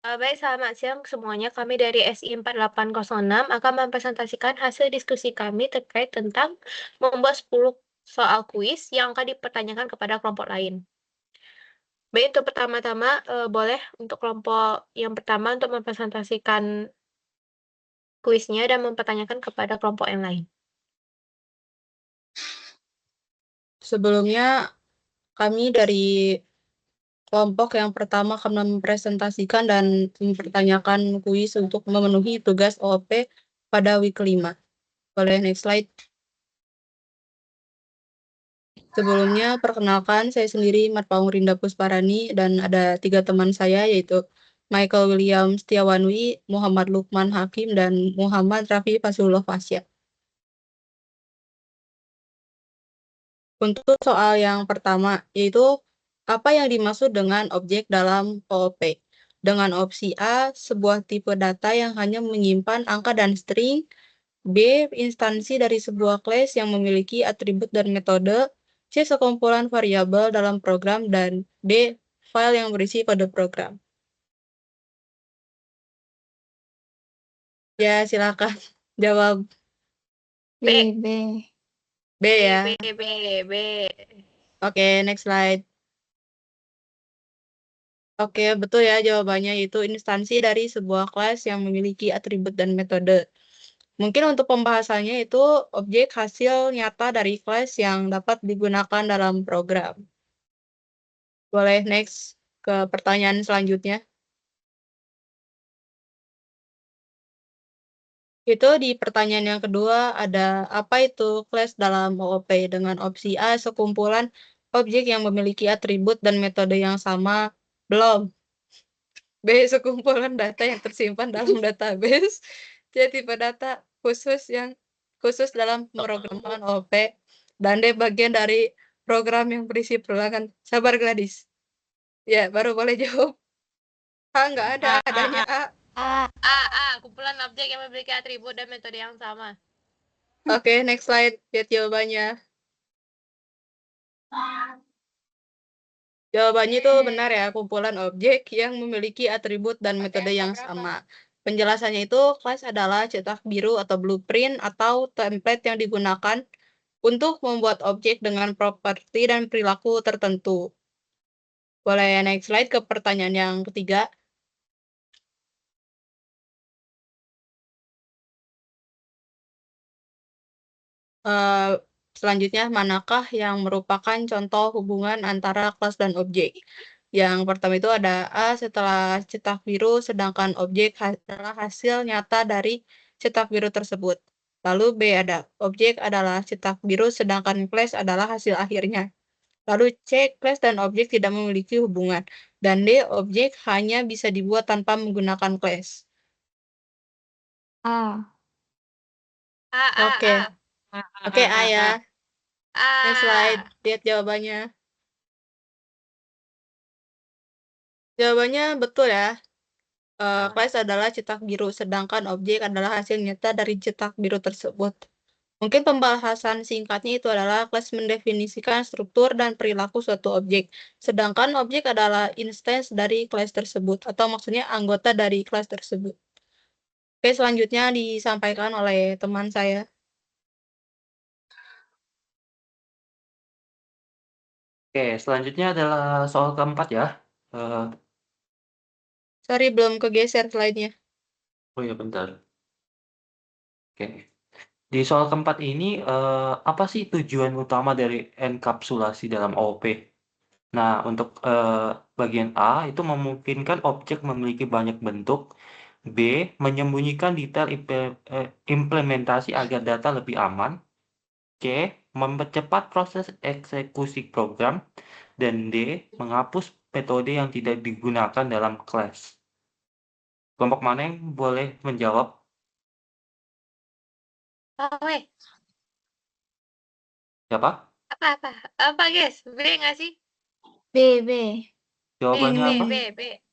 Baik, selamat siang semuanya. Kami dari SI 4806 akan mempresentasikan hasil diskusi kami terkait tentang membuat 10 soal kuis yang akan dipertanyakan kepada kelompok lain. Baik, untuk pertama-tama, boleh untuk kelompok yang pertama untuk mempresentasikan kuisnya dan mempertanyakan kepada kelompok yang lain. Sebelumnya, kami dari kelompok yang pertama akan mempresentasikan dan mempertanyakan kuis untuk memenuhi tugas OOP pada week kelima. Boleh next slide. Sebelumnya, perkenalkan saya sendiri Marpaung Rinda Pusparani dan ada 3 teman saya yaitu Michael William Setiawanwi, Muhammad Lukman Hakim, dan Muhammad Rafi Fasulullah Fasya. Untuk soal yang pertama, yaitu apa yang dimaksud dengan objek dalam OOP? Dengan opsi A, sebuah tipe data yang hanya menyimpan angka dan string. B, instansi dari sebuah kelas yang memiliki atribut dan metode. C, sekumpulan variabel dalam program. Dan D, file yang berisi kode program. Ya, silakan jawab. B. B. B ya. B. Oke, next slide. Oke, betul ya jawabannya, yaitu instansi dari sebuah kelas yang memiliki atribut dan metode. Mungkin untuk pembahasannya itu objek hasil nyata dari kelas yang dapat digunakan dalam program. Boleh next ke pertanyaan selanjutnya. Itu di pertanyaan yang kedua ada apa itu kelas dalam OOP dengan opsi A, sekumpulan objek yang memiliki atribut dan metode yang sama. Belum. B, sekumpulan data yang tersimpan dalam database. C, tipe data khusus dalam pemrograman OOP. Dan D, bagian dari program yang berisi perulangan. Sabar Gladys. Ya, baru boleh jawab. A, nggak ada, adanya A. Kumpulan objek yang memiliki atribut dan metode yang sama. Oke, next slide. Lihat jawabannya. Jawabannya itu benar ya, kumpulan objek yang memiliki atribut dan metode yang sama. Penjelasannya itu, kelas adalah cetak biru atau blueprint atau template yang digunakan untuk membuat objek dengan properti dan perilaku tertentu. Boleh next slide ke pertanyaan yang ketiga. Selanjutnya, manakah yang merupakan contoh hubungan antara kelas dan objek? Yang pertama itu ada A, setelah cetak biru, sedangkan objek adalah hasil nyata dari cetak biru tersebut. Lalu B ada, objek adalah cetak biru, sedangkan class adalah hasil akhirnya. Lalu C, class dan objek tidak memiliki hubungan. Dan D, objek hanya bisa dibuat tanpa menggunakan class. A. Oke. Oke, A ya. Next slide, A. lihat jawabannya. Jawabannya betul ya. Class adalah cetak biru, sedangkan objek adalah hasil nyata dari cetak biru tersebut. Mungkin pembahasan singkatnya itu adalah kelas mendefinisikan struktur dan perilaku suatu objek, sedangkan objek adalah instance dari kelas tersebut, atau maksudnya anggota dari kelas tersebut. Oke, selanjutnya disampaikan oleh teman saya. Oke, selanjutnya adalah soal keempat ya. Sorry, belum kegeser slide-nya. Oh ya, bentar. Oke. Di soal keempat ini, apa sih tujuan utama dari enkapsulasi dalam OOP? Nah, untuk bagian A itu memungkinkan objek memiliki banyak bentuk. B, menyembunyikan detail implementasi agar data lebih aman. C, mempercepat proses eksekusi program. Dan D, menghapus metode yang tidak digunakan dalam kelas. Kelompok mana yang boleh menjawab? Weh, Siapa? apa guys? B nggak sih? B. Jawabannya apa?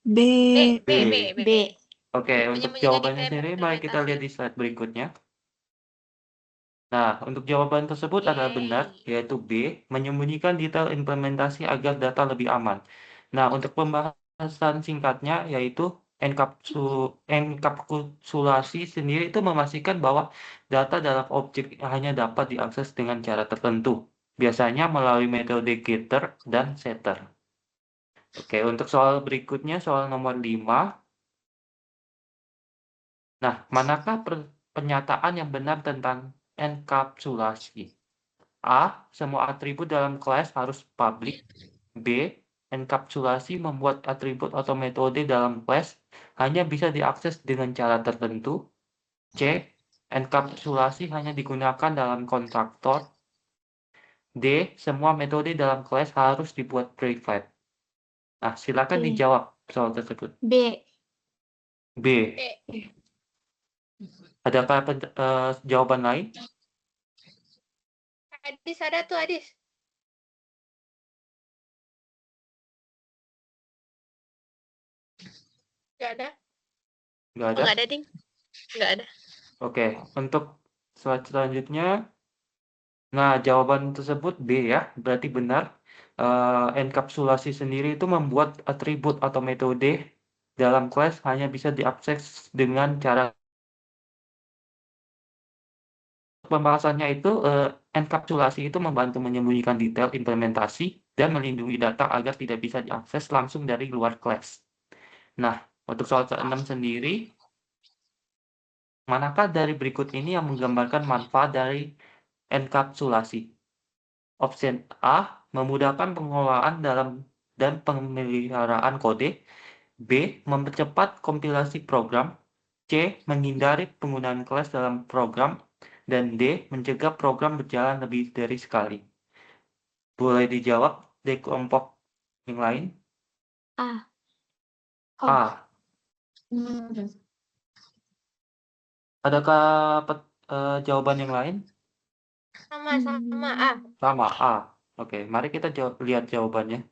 B. B. Oke, untuk Menyembunyikan jawabannya detail sendiri, mari kita lihat di implementasi. slide berikutnya. Nah, untuk jawaban tersebut adalah benar, yaitu B, menyembunyikan detail implementasi agar data lebih aman. Nah, untuk pembahasan singkatnya, yaitu Enkapsulasi sendiri itu memastikan bahwa data dalam objek hanya dapat diakses dengan cara tertentu, biasanya melalui metode getter dan setter. Oke, untuk soal berikutnya, soal nomor 5. Nah, manakah pernyataan yang benar tentang enkapsulasi? A. Semua atribut dalam kelas harus publik. B. Enkapsulasi membuat atribut atau metode dalam kelas hanya bisa diakses dengan cara tertentu. C. Enkapsulasi hanya digunakan dalam konstruktor. D. Semua metode dalam kelas harus dibuat private. Nah, silakan B. dijawab soal tersebut. B. B. Adakah jawaban lain? Adis ada tuh, Adis. Nggak ada. Nggak Oh, ada? nggak ada, Ding. Nggak ada. Oke, untuk slide selanjutnya. Nah, jawaban tersebut B ya, berarti benar. Enkapsulasi sendiri itu membuat atribut atau metode dalam kelas hanya bisa diakses dengan cara pembahasannya itu enkapsulasi itu membantu menyembunyikan detail implementasi dan melindungi data agar tidak bisa diakses langsung dari luar kelas. Nah, untuk soal ke-6 sendiri, manakah dari berikut ini yang menggambarkan manfaat dari enkapsulasi? Option A, memudahkan pengelolaan dan pemeliharaan kode. B, mempercepat kompilasi program. C, menghindari penggunaan kelas dalam program. Dan D, mencegah program berjalan lebih dari sekali. Boleh dijawab dari kelompok yang lain? A. A. Adakah jawaban yang lain? Sama A. Sama, A. Oke, mari kita lihat jawabannya.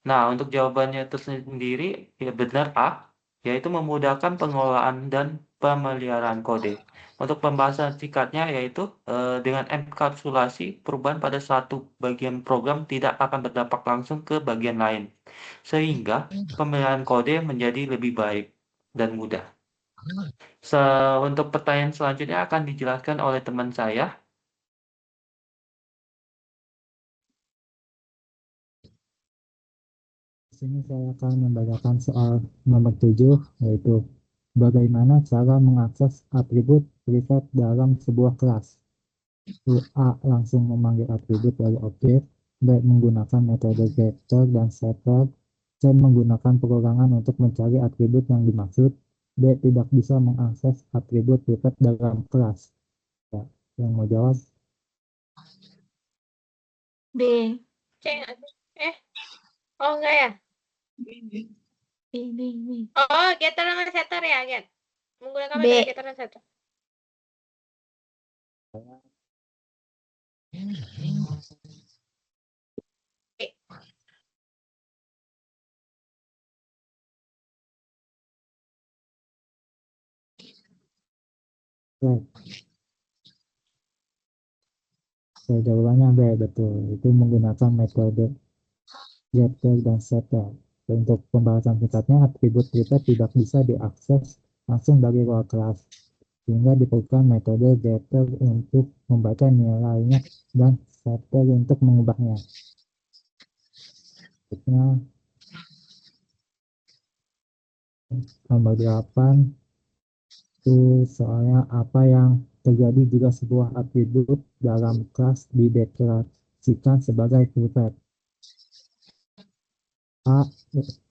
Nah, untuk jawabannya itu sendiri, ya benar A, yaitu memudahkan pengelolaan dan pemeliharaan kode. Untuk pembahasan singkatnya, yaitu dengan enkapsulasi, perubahan pada satu bagian program tidak akan berdampak langsung ke bagian lain, sehingga pemeliharaan kode menjadi lebih baik dan mudah. Untuk pertanyaan selanjutnya akan dijelaskan oleh teman saya. Di sini saya akan membacakan soal nomor 7, yaitu bagaimana cara mengakses atribut private dalam sebuah kelas. A. Langsung memanggil atribut dari objek. B. Menggunakan metode getter dan setter. C. Menggunakan perorangan untuk mencari atribut yang dimaksud. D. Tidak bisa mengakses atribut private dalam kelas. Ya, yang mau jawab? B. C. Oh, enggak ya? B. Oh, getter dengan setter ya, Get? Menggunakan metode getter dan setter. Baik. Jawabannya B, betul. Itu menggunakan metode getter dan setter. Untuk pembahasan singkatnya, atribut private tidak bisa diakses langsung dari luar kelas, sehingga diperlukan metode getter untuk membaca nilainya dan setter untuk mengubahnya. Berikutnya, nomor 8 itu soalnya apa yang terjadi jika sebuah atribut dalam kelas dideklarasikan sebagai private. A.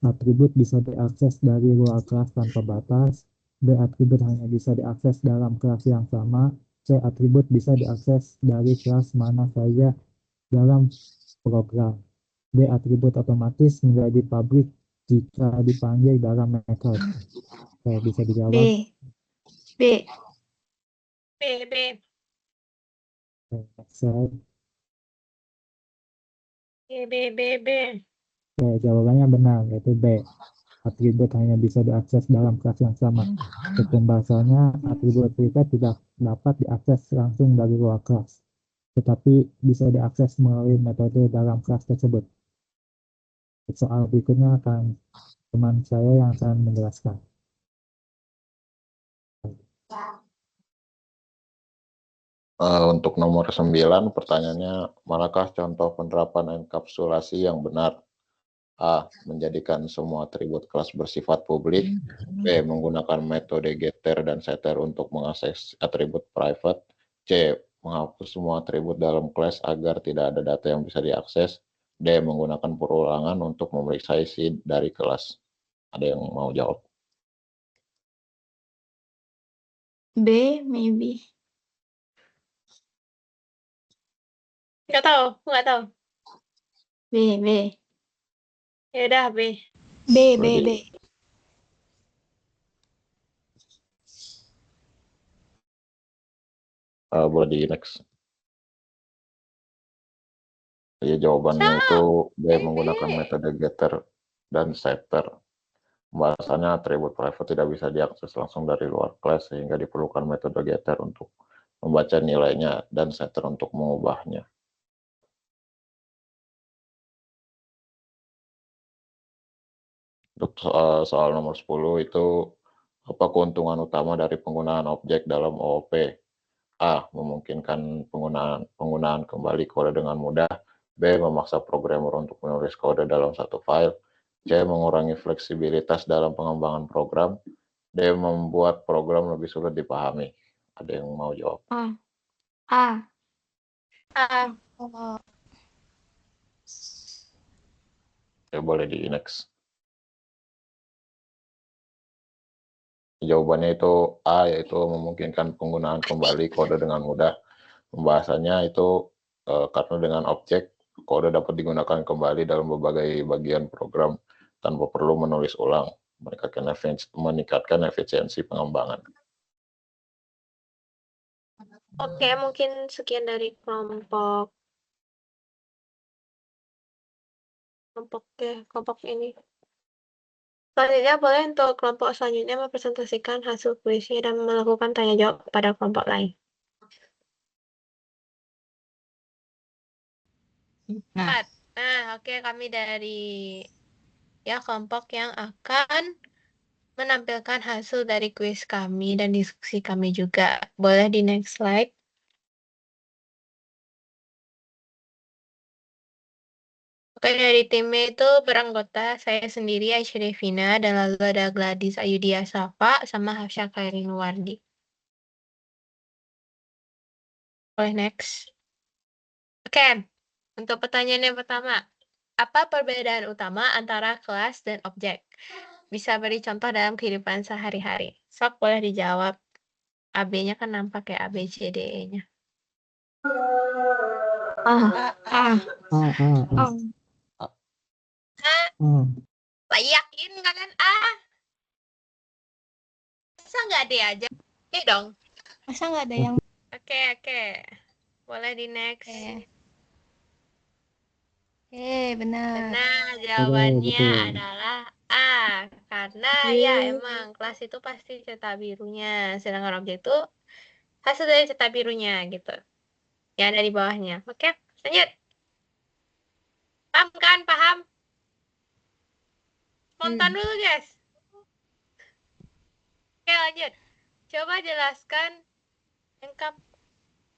Atribut bisa diakses dari luar kelas tanpa batas. B. Atribut hanya bisa diakses dalam kelas yang sama. C. Atribut bisa diakses dari kelas mana saja dalam program. D. Atribut otomatis menjadi publik jika dipanggil dalam method. Bisa dijawab? B. Next slide. B. Jawabannya benar, yaitu B. Atribut hanya bisa diakses dalam kelas yang sama. Untuk pembahasannya, atribut private tidak dapat diakses langsung dari luar kelas, tetapi bisa diakses melalui metode dalam kelas tersebut. Soal berikutnya akan Teman saya yang akan menjelaskan. Untuk nomor 9, pertanyaannya, manakah contoh penerapan enkapsulasi yang benar? A. Menjadikan semua atribut kelas bersifat publik. B. Menggunakan metode getter dan setter untuk mengakses atribut private. C. Menghapus semua atribut dalam kelas agar tidak ada data yang bisa diakses. D. Menggunakan perulangan untuk memeriksa isi dari kelas. Ada yang mau jawab? B, maybe. Nggak tahu. B. Ya udah, B. B. Boleh di next. Ya, jawabannya itu B. Menggunakan metode getter dan setter. Pembahasannya atribut private tidak bisa diakses langsung dari luar kelas sehingga diperlukan metode getter untuk membaca nilainya dan setter untuk mengubahnya. Untuk soal nomor 10 itu, apa keuntungan utama dari penggunaan objek dalam OOP? A. Memungkinkan penggunaan kembali kode dengan mudah. B. Memaksa programmer untuk menulis kode dalam satu file. C. Mengurangi fleksibilitas dalam pengembangan program. D. Membuat program lebih sulit dipahami. Ada yang mau jawab? A. Ya, boleh di next. Jawabannya itu A, yaitu memungkinkan penggunaan kembali kode dengan mudah. Pembahasannya itu karena dengan objek, kode dapat digunakan kembali dalam berbagai bagian program tanpa perlu menulis ulang, meningkatkan efisiensi pengembangan. Oke, mungkin sekian dari kelompok ini. Selanjutnya boleh untuk kelompok selanjutnya mempresentasikan hasil kuisnya dan melakukan tanya jawab pada kelompok lain. Nah, Oke, kami dari kelompok yang akan menampilkan hasil dari kuis kami dan diskusi kami juga. Boleh di next slide. Oke, dari timnya itu beranggota saya sendiri, Aisyah Devina, dan lalu ada Gladys Ayudia Safa, sama Hafsyah Khairin Wardi. Boleh next. Oke, untuk pertanyaan yang pertama. Apa perbedaan utama antara kelas dan objek? Bisa beri contoh dalam kehidupan sehari-hari. Sok boleh dijawab. AB-nya kan nampak ya, A, B, C, D, E-nya. Yakin kalian A? Masa nggak D aja? Oke dong. masa nggak ada yang Oke. Boleh di next. benar. Nah, jawabannya betul. adalah A. Karena ya emang kelas itu pasti cetak birunya. Sedangkan objek itu hasil dari cetak birunya gitu. Yang ada di bawahnya. Oke, lanjut. Paham kan? Paham? Spontan dulu, guys. Oke, lanjut. Coba jelaskan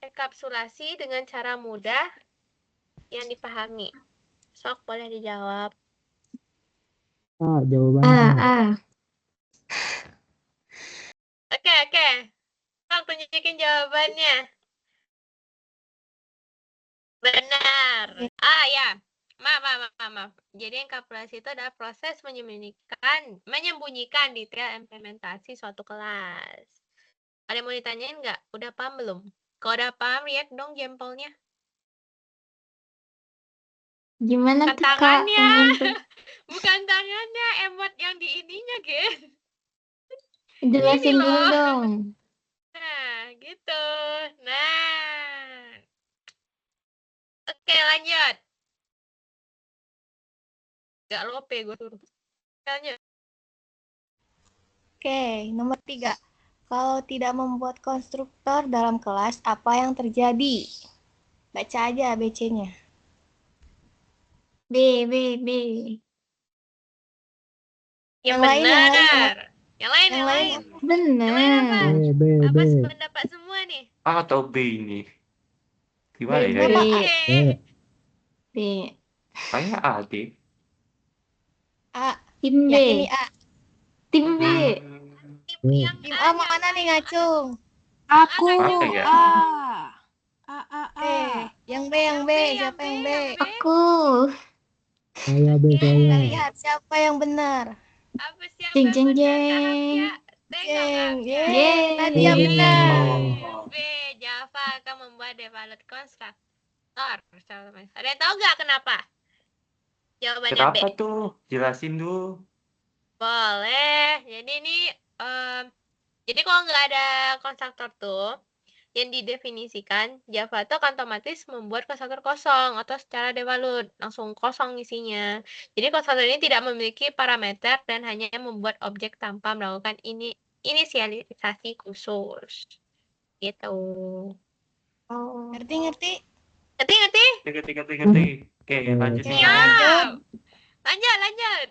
enkapsulasi dengan cara mudah yang dipahami. Sok boleh dijawab. Jawabannya. Oke. Sok tunjukin jawabannya. Benar. Ya. Maaf. Jadi enkapsulasi itu adalah proses menyembunyikan detail implementasi suatu kelas. Ada yang mau ditanyain nggak? Udah paham belum? Kalau udah paham, lihat dong jempolnya. Gimana Bukan tuh, Kak? tangannya. Bukan tangannya, emot yang di ininya, guys. Jelasin Ini dulu loh. dong. Nah, gitu. Nah. Oke, lanjut. Gak lope gue suruh. Lanjut. Oke, nomor 3. Kalau tidak membuat konstruktor dalam kelas, apa yang terjadi? Baca aja ABC-nya. B. Yang Yang lain, yang lain, benar. Yang lain, yang yang lain lain. apa? Yang lain apa? B, Apa B. sependapat semua nih? A atau B ini? Gimana ya? Kenapa A? B. B. Kayak A deh. A. Tim B. Yakin nih A. Tim B. Tim B. yang Tim A A mana nih ngacung? Aku Apa ya? A. Yang B, yang B. Siapa yang B? Aku. Saya B, Kita saya. lihat siapa yang benar. Apa siapa Jeng, yang jeng, benar, Kak jeng. Hafya? Tengok, Kak Jeng, Hafya. yeay, tadi yang Yeay. benar. B. Java akan membuat develop constructor. Ada yang tahu nggak kenapa? Jawabannya B. Kenapa tuh? Jelasin dulu. Boleh. Jadi ini, jadi kalau nggak ada konstruktor tuh, yang didefinisikan, Java itu akan otomatis membuat konstruktor kosong atau secara devalued, langsung kosong isinya. Jadi konstruktor ini tidak memiliki parameter dan hanya membuat objek tanpa melakukan inisialisasi khusus. Gitu. Oh. Ngerti, ngerti? Ngerti? Ngerti. Oke, lanjut. Oke, nih. lanjut. Lanjut.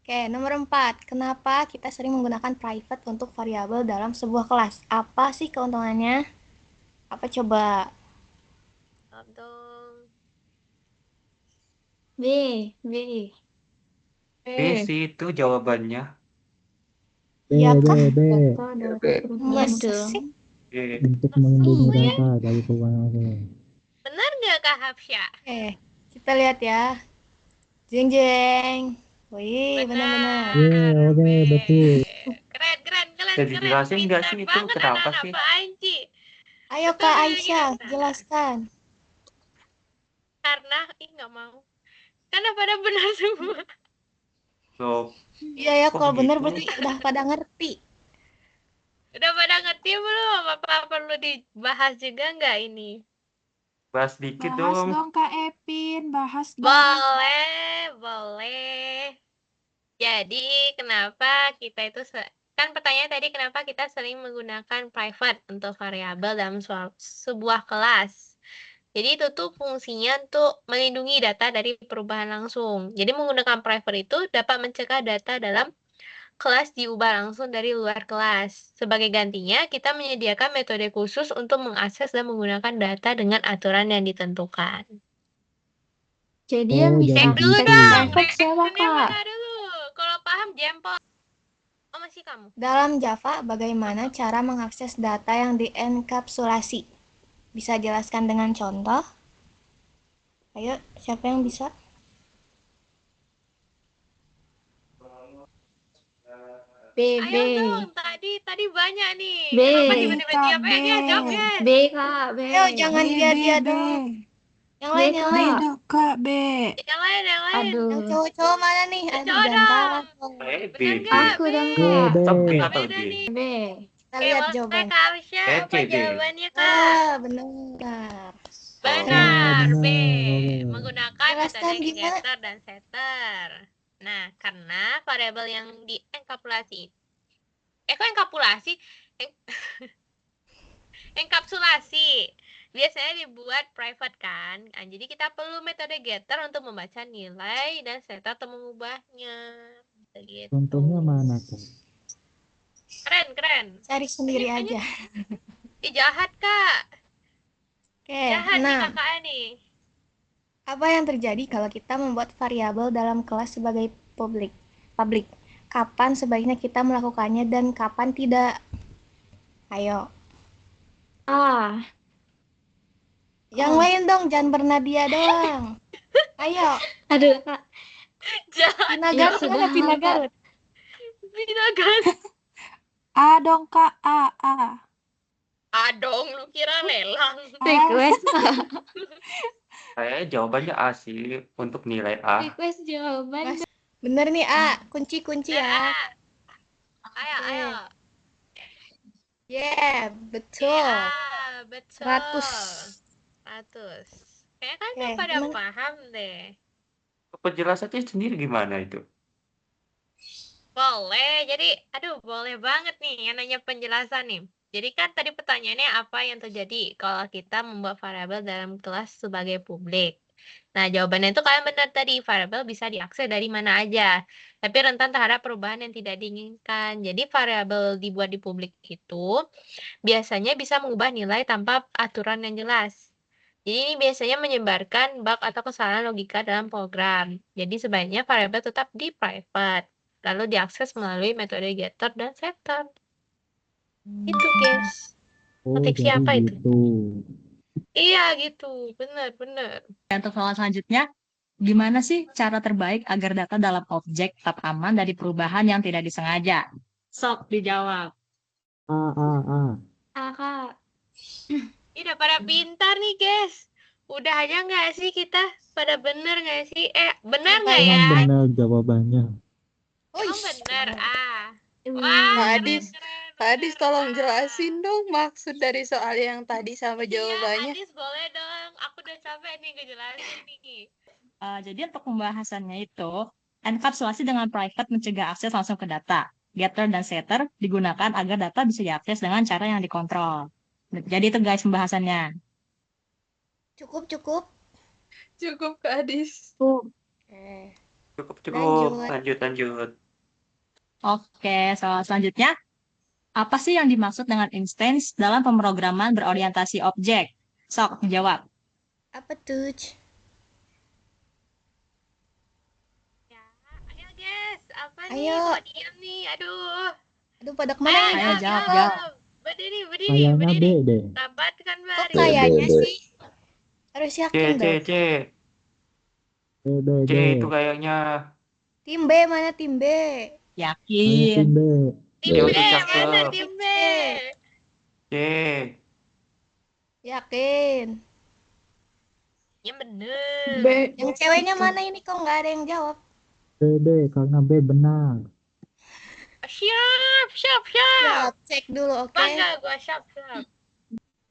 Oke, nomor 4. Kenapa kita sering menggunakan private untuk variabel dalam sebuah kelas? Apa sih keuntungannya? Apa coba? Jawab dong. B. B. B sih itu jawabannya. B, Iya B, kah? B. Masa sih? B. Untuk melindungi data dari perubahan langsung. Benar nggak, Kak Hafsya? Oke, kita lihat ya. Jeng jeng. Wih, benar-benar. Oke, betul. Keren. Bisa dijelasin nggak sih itu kenapa sih? Anji. Ayo Betul Kak juga Aisyah, kita. jelaskan. Karena, nggak mau. Karena pada benar semua. Loh, Iya ya, Kok kalau benar begitu? berarti udah pada ngerti. Udah pada ngerti belum? Apa perlu dibahas juga nggak ini? bahas dikit Bahas dong. dong Kak Epin, bahas dong. Boleh. Jadi, kenapa kita itu kan pertanyaan tadi kenapa kita sering menggunakan private untuk variabel dalam sebuah kelas. Jadi itu tuh fungsinya untuk melindungi data dari perubahan langsung. Jadi menggunakan private itu dapat mencegah data dalam kelas diubah langsung dari luar kelas. Sebagai gantinya, kita menyediakan metode khusus untuk mengakses dan menggunakan data dengan aturan yang ditentukan. Jadi Oh, yang bisa jadi Cek dulu gitu. dong. private siapa, Ini yang Kak? mana dulu? Kalau paham, jempol. Oh, masih kamu? Dalam Java, bagaimana cara mengakses data yang dienkapsulasi? Bisa jelaskan dengan contoh? Ayo, siapa yang bisa? B. B. Ayo dong, tadi banyak nih. B. Kenapa tiba-tiba Kak, diam? Dia B. jawab ya. B, Kak. B. Ayo, jangan B, dia B. dong. Yang B, lain, yang Kak. lain. Beda Kak, B. Yang lain. Aduh. Yang cowok-cowok mana nih? Yang Aduh, cowok gantaran. B. Benar nggak? Aku dong, B, Kak. B. Tapi atau Beda D? nih. B. Kita Oke, lihat boleh jawaban. Kak Arsya, apa C, B. jawabannya, Kak? Ah, benar. Benar, B. benar. Menggunakan Jelaskan metode gimana? getter dan setter. Nah, karena variabel yang dienkapsulasi. Kok enkapsulasi? Enkapsulasi. Biasanya dibuat private kan? Nah, jadi kita perlu metode getter untuk membaca nilai dan setter untuk mengubahnya. Begitu. Contohnya mana, Kak? Keren. Cari sendiri aja. Ih, jahat, Kak. Oke, Jahat nih nah, kakaknya nih. apa yang terjadi kalau kita membuat variabel dalam kelas sebagai publik? Kapan sebaiknya kita melakukannya dan kapan tidak? Ayo, A. yang lain dong, jangan Bernadia doang. Ayo, Aduh, Kak. Jahat. Pina Ya, Garut sudah, mana Pina Kak. Garut? Binagan. A dong Kak, A. Adong, lu kira lelang. Request, Kak. Kayaknya jawabannya A sih untuk nilai A. Request jawaban. Bener nih A, kunci ya. Ayo. Yeah, betul. Iya, betul. 100. Kayaknya kan Oke, pada gimana? paham deh. Penjelasannya sendiri gimana itu? Boleh, jadi boleh banget nih yang nanya penjelasan nih. Jadi kan tadi pertanyaannya apa yang terjadi kalau kita membuat variabel dalam kelas sebagai publik. Nah, jawabannya itu kalian benar tadi, variabel bisa diakses dari mana aja, tapi rentan terhadap perubahan yang tidak diinginkan. Jadi variabel dibuat di publik itu biasanya bisa mengubah nilai tanpa aturan yang jelas. Jadi ini biasanya menyebarkan bug atau kesalahan logika dalam program. Jadi sebaiknya variabel tetap di private, lalu diakses melalui metode getter dan setter. Itu, guys. Oh, Proteksi jadi apa itu? gitu. Iya, gitu. Benar. Untuk soal selanjutnya, gimana sih cara terbaik agar data dalam objek tetap aman dari perubahan yang tidak disengaja? Sok dijawab. Kak. Ih, udah pada pintar nih, guys. Udah aja nggak sih kita? Pada bener nggak sih? Benar nggak Emang ya? benar jawabannya. Emang benar. Wah, Kak keren, Adis, keren, Kak Adis benar. tolong jelasin dong maksud dari soal yang tadi sama Iya, jawabannya. Adis boleh dong. Aku udah capek nih ngejelasin nih. Jadi untuk pembahasannya itu, enkapsulasi dengan private mencegah akses langsung ke data. Getter dan setter digunakan agar data bisa diakses dengan cara yang dikontrol. Jadi itu guys pembahasannya. Cukup. Cukup Kak Adis. Oke. Cukup. Lanjut. Lanjut. Oke, soal selanjutnya. Apa sih yang dimaksud dengan instance dalam pemrograman berorientasi objek? Sok, jawab. Apa tuh? Ya, ayo guys. Apa nih? Ayo. Kok diam nih? Aduh. Aduh, pada kemana nih? Ayo, jawab. Berdiri. Kayaknya B deh. Dapatkan Kok Mari. kayaknya B. sih? Harus yakin dong. C. B. Itu kayaknya. Tim B mana tim B? Saya Yakin. tim B. Tim Ya B, udah, mana cakep. tim B? C. Yakin. Ya bener. B. Yang ceweknya mana ini kok nggak ada yang jawab? B karena B benar. Siap. Ya, cek dulu, oke. Bangga gua siap.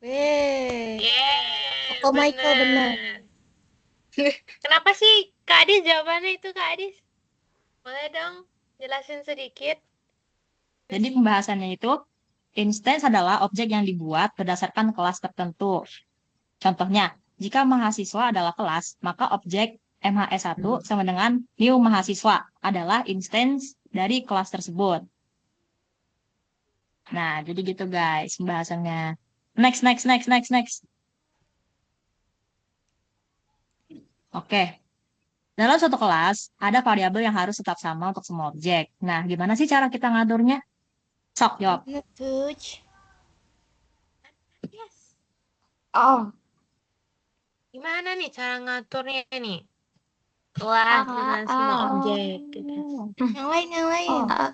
Weh. Yeay, Kok Michael benar. Kenapa sih Kak Adis jawabannya itu Kak Adis? Boleh dong jelasin sedikit? Jadi pembahasannya itu, instance adalah objek yang dibuat berdasarkan kelas tertentu. Contohnya, jika mahasiswa adalah kelas, maka objek MHS1 sama dengan new mahasiswa adalah instance dari kelas tersebut. Nah, jadi gitu guys pembahasannya. Next. Oke. Dalam suatu kelas, ada variabel yang harus tetap sama untuk semua objek. Nah, gimana sih cara kita ngaturnya? Sok, jawab. Mana tuh? Yes. Oh, Gimana nih cara ngaturnya nih? Kelas dengan semua objek. Gitu. Yang lain.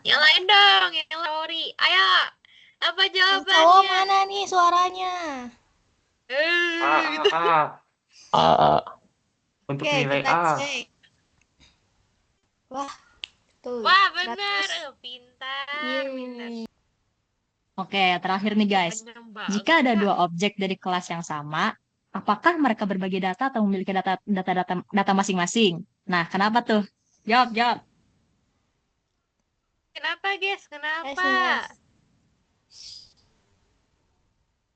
Yang lain dong, yang Lori. Ayo, apa Yang cowok jawabannya? mana nih suaranya? Gitu. A. Untuk Oke, nilai kita A. cek. Wah, tuh. Wah, benar. 100. Pintar. Oke, terakhir nih guys. Bener banget. Jika ada dua objek dari kelas yang sama, apakah mereka berbagi data atau memiliki data masing-masing? Nah, kenapa tuh? Jawab. Kenapa, guys? Kenapa? Guys.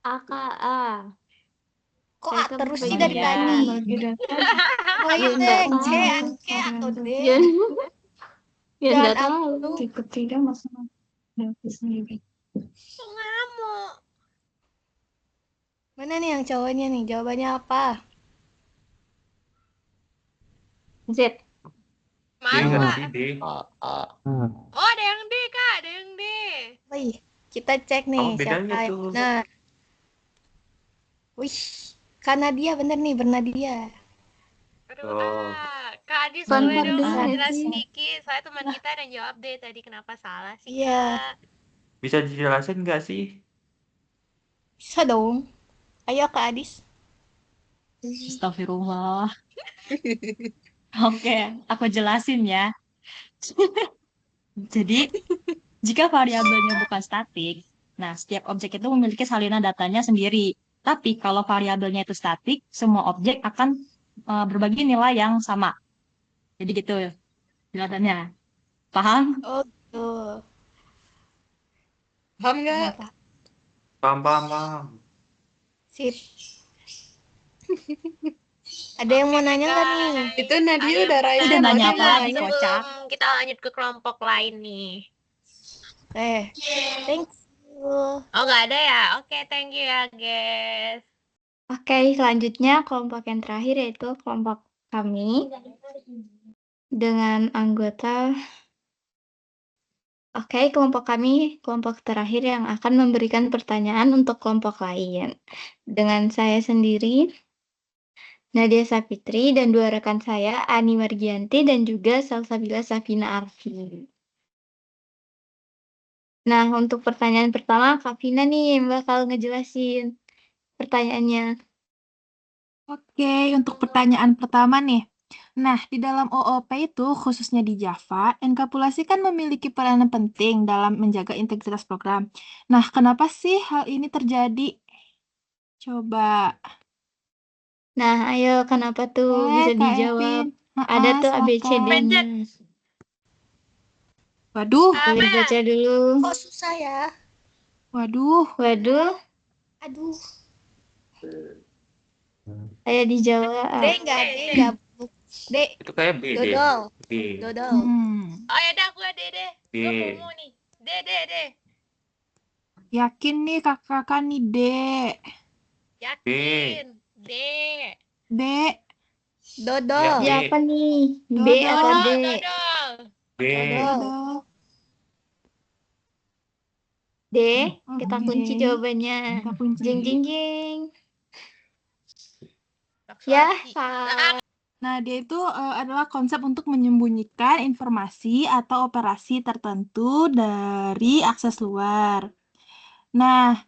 A. Kok A Mereka terus sih berbagi dari data. tadi? bagi data. Oh iya, Ya, C, atau D. Ya Dan nggak tahu. Ketiga masalah data sendiri. Kok ngamuk? Mana nih yang cowoknya nih? Jawabannya apa? Z. Dia Malu, nggak Kak. D. A. Oh, ada yang D, Kak. Ada yang D. Wih, kita cek nih Apa bedanya siapa yang tuh? benar. Wih, karena dia bener nih, Bernadia. Aduh, Oh. Kak Adis Bukan boleh dong benar jelasin sih. sedikit. Soalnya teman kita ada yang jawab deh tadi kenapa salah sih, Iya. Kak. Bisa dijelasin nggak sih? Bisa dong. Ayo Kak Adis. Astagfirullah. Oke, aku jelasin ya. Jadi, jika variabelnya bukan statik, nah setiap objek itu memiliki salinan datanya sendiri. Tapi kalau variabelnya itu statik, semua objek akan berbagi nilai yang sama. Jadi gitu jelasannya. Paham? Oh, tuh. Paham nggak? Paham. Sip. Ada yang mau nanya nggak nih? Itu Nadia Ayo, udah raise Udah hand nanya lagi apa nggak? lagi, kocak? sebelum kita lanjut ke kelompok lain nih. Thank you. Oh, nggak ada ya? Oke, thank you ya, guys. Oke, selanjutnya kelompok yang terakhir yaitu kelompok kami dengan anggota. Oke, kelompok kami, kelompok terakhir yang akan memberikan pertanyaan untuk kelompok lain. Dengan saya sendiri, Nadia Sapitri, dan dua rekan saya, Ani Margianti dan juga Salsabila Safina Arfi. Nah, untuk pertanyaan pertama, Kak Vina nih yang bakal ngejelasin pertanyaannya. Oke, untuk pertanyaan pertama nih. Nah, di dalam OOP itu, khususnya di Java, enkapsulasi kan memiliki peranan penting dalam menjaga integritas program. Nah, kenapa sih hal ini terjadi? Coba. Nah, ayo kenapa tuh bisa Kak dijawab? Evin. Ada tuh Silakan. ABCD-nya. Waduh, Boleh baca dulu. Kok susah ya? waduh. Waduh, Aduh. ayo dijawab. D. Itu kayak B deh. Dodol. B. Dodol. Oh, ya udah, gue Dede. B. Gue promo nih. Dede. Yakin nih kakak-kakak nih, Dek. Yakin. D. Dek. Dodol. Ya, B. Siapa nih? B Dodol. atau D? Dodol. B. Dodol. D, kita Oke. kunci jawabannya. Kita kunci. Jeng jeng jeng. Ya, salah. Nah, dia itu adalah konsep untuk menyembunyikan informasi atau operasi tertentu dari akses luar. Nah,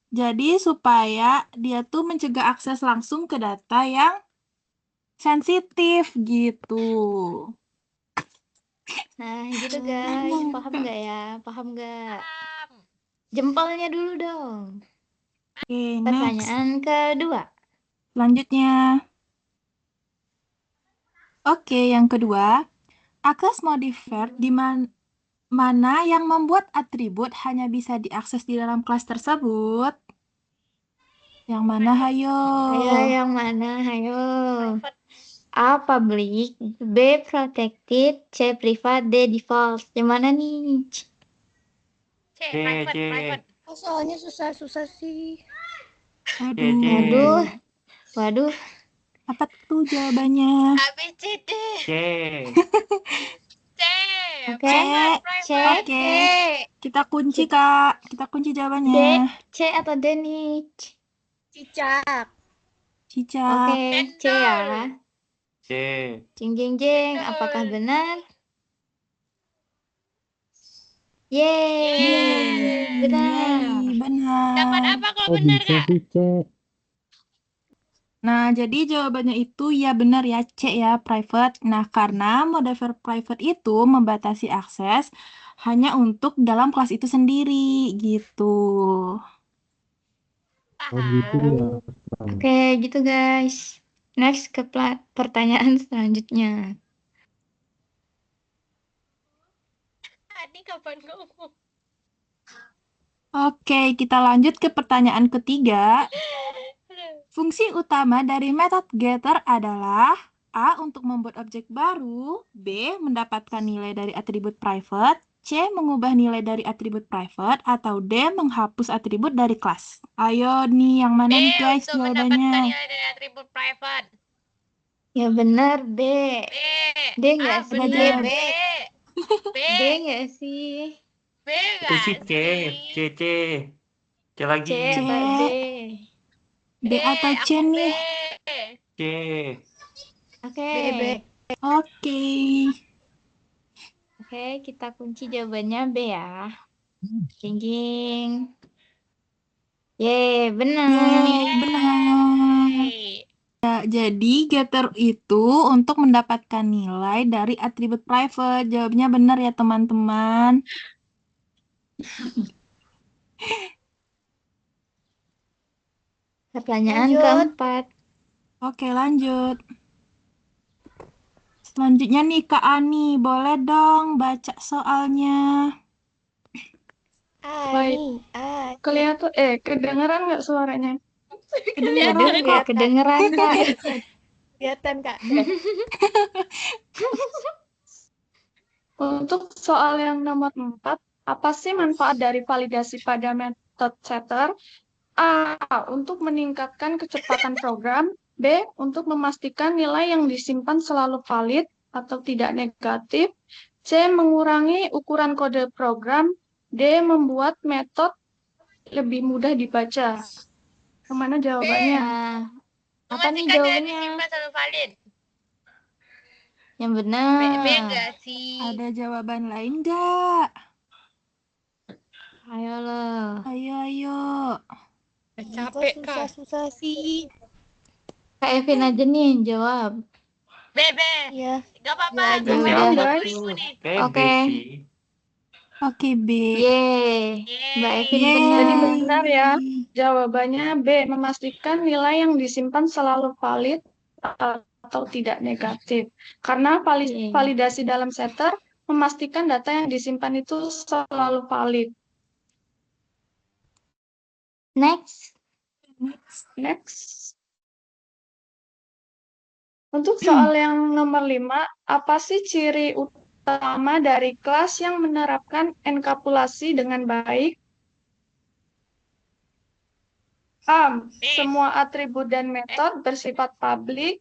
jadi supaya dia tuh mencegah akses langsung ke data yang sensitif gitu. Nah, gitu guys. Paham nggak ya? Paham nggak? Jempolnya dulu dong. Oke, next. Pertanyaan kedua. Selanjutnya. Oke, yang kedua. Akses modifier di mana yang membuat atribut hanya bisa diakses di dalam kelas tersebut? Yang mana, hayo? Ayo, yang mana? Ayo. A. Public. B. Protected. C. Private. D. Default. Yang mana nih? C. Private. Oh, soalnya susah-susah sih. Aduh. Waduh. Apa tuh jawabannya? A, B, C, D. C. C. Oke. C. Oke. Kita kunci, Kak. Kita kunci jawabannya. C atau D nih? Cicak. Cicak. Oke, C ya. C. Jeng jeng jeng, apakah benar? Yeay, benar. Yeay, benar. Dapat apa kalau Oh, benar, bisa Kak? sih, C. Nah, jadi jawabannya itu ya benar ya, C ya, private. Nah, karena modifier private itu membatasi akses hanya untuk dalam kelas itu sendiri, gitu. Oh, gitu ya. Oke, gitu guys. Next ke pertanyaan selanjutnya. Ini kapan ngomong? Oke, kita lanjut ke pertanyaan ketiga. Fungsi utama dari method getter adalah A. Untuk membuat objek baru, B. Mendapatkan nilai dari atribut private, C. Mengubah nilai dari atribut private, atau D. Menghapus atribut dari kelas. Ayo nih, yang mana nih guys Untuk mendapatkan jawabannya? nilai dari atribut private. Ya benar, B. B. D nggak sih? Benar, B. B. D nggak sih? B nggak Kunci C. sih? C. C lagi. C atau D? B atau C aku nih? B. C. Oke. B. Oke. Oke, kita kunci jawabannya B ya. Jeng jeng. Yeay, benar. Yeay, benar. Ya, jadi getter itu untuk mendapatkan nilai dari atribut private. Jawabnya benar ya teman-teman. Pertanyaan Lanjut. keempat. Oke, lanjut. Selanjutnya nih Kak Ani, boleh dong baca soalnya. Baik. Ani. Kelihatan kedengeran nggak suaranya? Kedengeran Aduh, nggak kedengeran, Kak. Kelihatan, Kak. Untuk soal yang nomor 4, apa sih manfaat dari validasi pada metode setter? A. Untuk meningkatkan kecepatan program. B. Untuk memastikan nilai yang disimpan selalu valid atau tidak negatif. C. Mengurangi ukuran kode program. D. Membuat metode lebih mudah dibaca. Kemana jawabannya? Apa nih Memastikan nilai jawabannya? disimpan selalu valid. Yang B benar. enggak sih? Ada jawaban lain nggak? Ayolah. Ayo. Capek, Kak. Susah-susah sih. Kak Evin aja nih yang jawab. B. Iya. Gak apa-apa. Ya, Gak udah. apa-apa. Guys. Ibu nih. Kayak B Oke. sih. Oke, B. Yeay. Mbak Evin Yeay. benar. Jadi benar ya. Jawabannya B. Memastikan nilai yang disimpan selalu valid atau tidak negatif. Karena Yeay. validasi dalam setter memastikan data yang disimpan itu selalu valid. Next. Next. Untuk soal yang nomor 5, apa sih ciri utama dari kelas yang menerapkan enkapsulasi dengan baik? A. Semua atribut dan metode bersifat publik.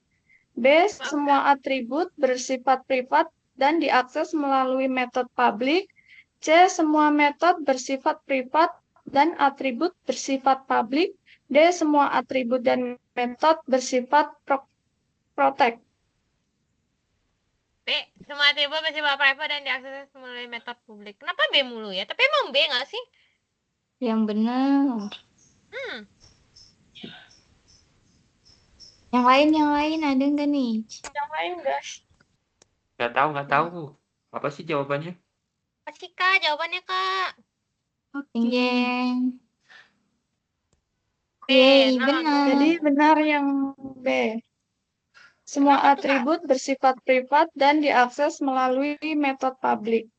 B. Semua atribut bersifat privat dan diakses melalui metode publik. C. Semua metode bersifat privat dan atribut bersifat publik. D. Semua atribut dan metode bersifat protect. B. Semua atribut bersifat private dan diakses melalui metode publik. Kenapa B mulu ya? Tapi emang B nggak sih? Yang benar. Yang lain ada nggak nih? Yang lain, guys. Nggak tahu. Apa sih jawabannya? Apa sih, Kak? Jawabannya, Kak. Jeng jeng. B. Yeay, Nah, benar. Jadi benar yang B. Semua Kenapa tuh, Kak? atribut bersifat privat dan diakses melalui metode publik.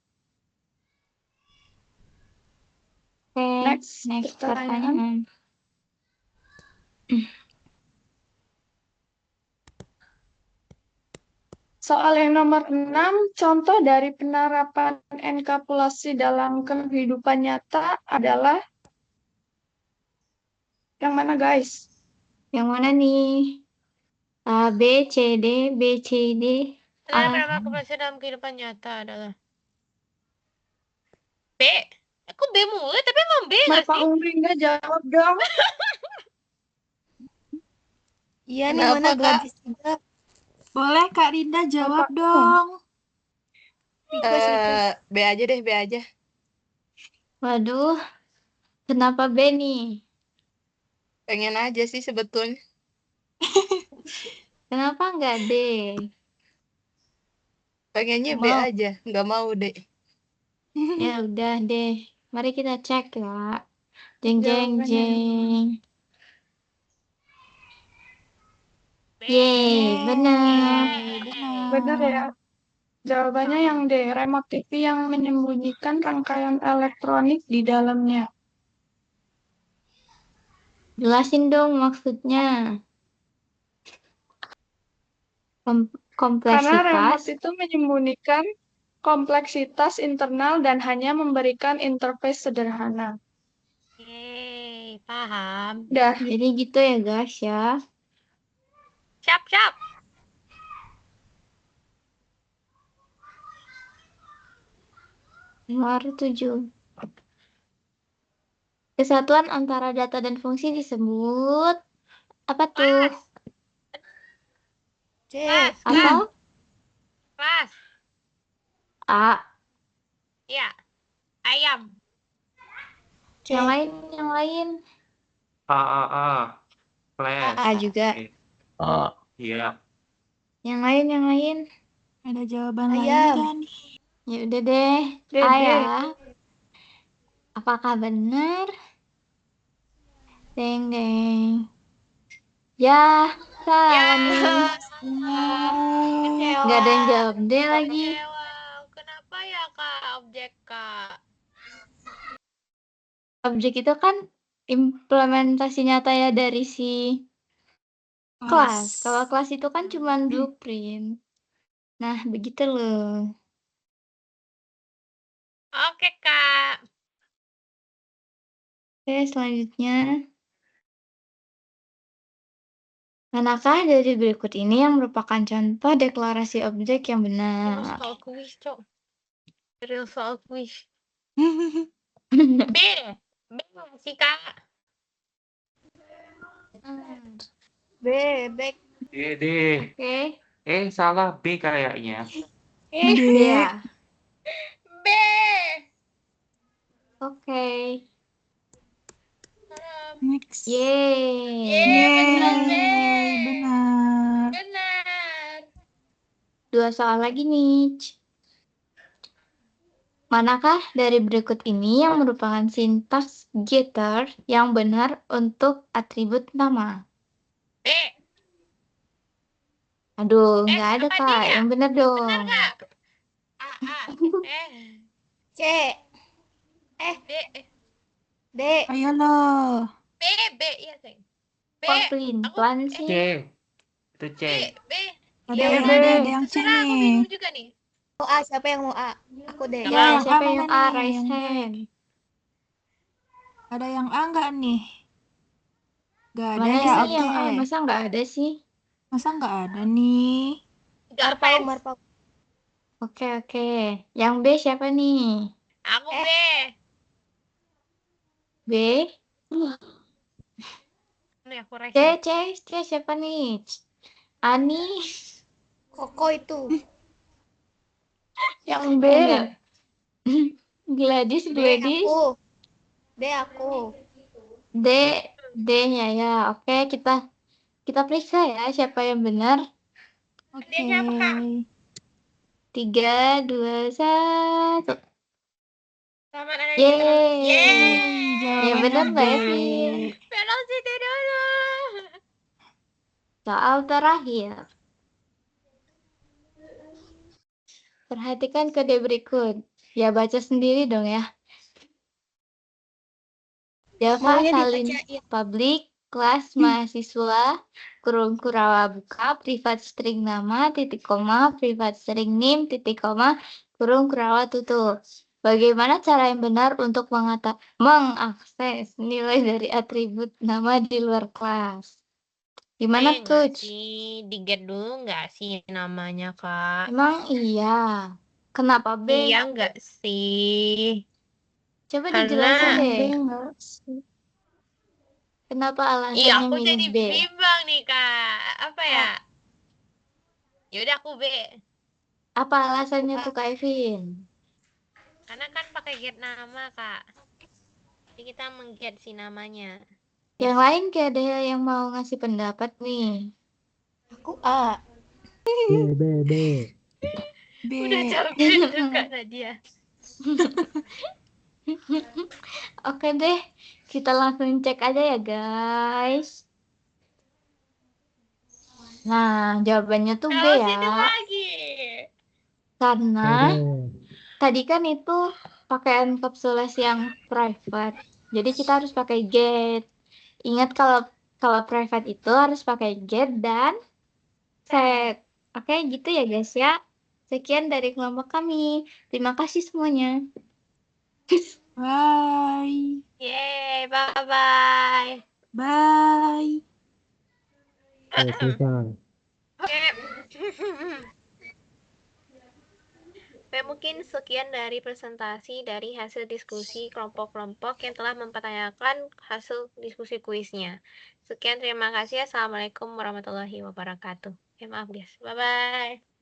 Oke, Next pertanyaan. Soal yang nomor 6, contoh dari penerapan enkapsulasi dalam kehidupan nyata adalah yang mana, guys? Yang mana nih? A, B, C, D, B, C, D, A. Penerapan enkapsulasi dalam kehidupan nyata adalah B. Aku B mulu, tapi emang B nggak Pak sih? Ungri nggak jawab dong. Iya nih, Kenapa, mana Kak? gratis juga. Boleh Kak Rinda jawab Apa? dong. Request. B aja deh, B aja. Waduh, kenapa B nih? Pengen aja sih sebetulnya. Kenapa nggak D? Pengennya B Mau. aja, nggak mau deh. Ya udah deh, mari kita cek ya. Jeng jeng Jawabannya. jeng. Yeay, benar. Benar ya. Jawabannya yang D, remote TV yang menyembunyikan rangkaian elektronik di dalamnya. Jelasin dong maksudnya. Karena remote Kompleksitas. itu menyembunyikan kompleksitas internal dan hanya memberikan interface sederhana. Yeay, paham. Dah. Jadi gitu ya guys ya. Siap. Nomor 7. Kesatuan antara data dan fungsi disebut apa tuh? C. Apa? Kelas. A. Ya. Ayam. C. Yang lain. A. Kelas. A juga. A. Iya. Yang lain. Ada jawaban Ayam. lain nggak nih? Ya udah deh. D. A ya. Apakah benar? Deng deng. Ya, salah nih. Kecewa. Nggak ada yang jawab D lagi. Kecewa. Kenapa ya, Kak? Objek, Kak. Objek itu kan implementasi nyata ya dari si Kelas. Kalau kelas itu kan cuma blueprint. Nah, begitu loh. Oke, Kak. Oke, selanjutnya. Manakah dari berikut ini yang merupakan contoh deklarasi objek yang Ini benar? soal kuis, Cok. Real soal kuis. B. B nggak sih, Kak? B, back. D. Oke. Salah B kayaknya. B ya. B. Oke. Next. Yeay. Betul, B. Benar. Benar. 2 soal lagi nih. Manakah dari berikut ini yang merupakan sintaks getter yang benar untuk atribut nama? B. Aduh, nggak ada apa Kak. dia? Yang benar dong. Benar, Kak. C. B. D. Ayo loh. B, iya, sayang. B. Kok pelan C. sih? Itu C. B. Ada Iya, yang B. D, ada yang C Terserah, aku nih. bingung juga nih. Mau A, siapa yang mau A? Aku D. Ada Ya, yang siapa A yang mana A? nih? Raise Yang B. hand. Ada yang A nggak nih? Nggak ada Mana ya, sih oke. yang A? Masa nggak ada sih? Masa nggak ada nih? Marpau, Marpau. Oke. Yang B siapa nih? Aku B. B? Nih, aku raise. C siapa nih? Ani? Koko itu. Yang B? Gladys. D aku. D-nya ya. Oke, kita periksa ya siapa yang benar. Oke. siapa, Kak? 3, 2, 1. Selamat ada di Yeay. Ya benar Mbak B. Evin. Velocity dulu. Soal terakhir. Perhatikan kode berikut. Ya baca sendiri dong ya. Java Maunya salin dibacain. public kelas mahasiswa kurung kurawa buka privat string nama titik koma privat string name titik koma kurung kurawa tutup. Bagaimana cara yang benar untuk mengakses nilai dari atribut nama di luar kelas? Gimana tuh? Di-get dulu nggak sih namanya, Kak? Emang iya. Kenapa B? Iya nggak sih? Coba Karena dijelasin deh. B nggak sih? Kenapa Iya, alasannya aku jadi milih B? bimbang nih, Kak. Apa ya? Yaudah aku B. Apa alasannya tuh Kak Evin? Karena kan pakai get nama, Kak. Jadi kita meng-get si namanya. Yang lain kayak ada yang mau ngasih pendapat nih. Aku A. B. B. Udah jawabin tuh Kak Nadia. Oke deh, kita langsung cek aja ya guys. Nah, jawabannya tuh B Kalau ya. sini lagi. Karena B. tadi kan itu pakai enkapsulasi yang private. Jadi kita harus pakai get. Ingat kalau private itu harus pakai get dan set. Oke, gitu ya guys ya. Sekian dari kelompok kami. Terima kasih semuanya. Bye. Yeay, bye-bye. Bye. Selesai. Oke. Oke, mungkin sekian dari presentasi dari hasil diskusi kelompok-kelompok yang telah mempertanyakan hasil diskusi kuisnya. Sekian, terima kasih. Assalamualaikum warahmatullahi wabarakatuh. Maaf guys. Bye-bye.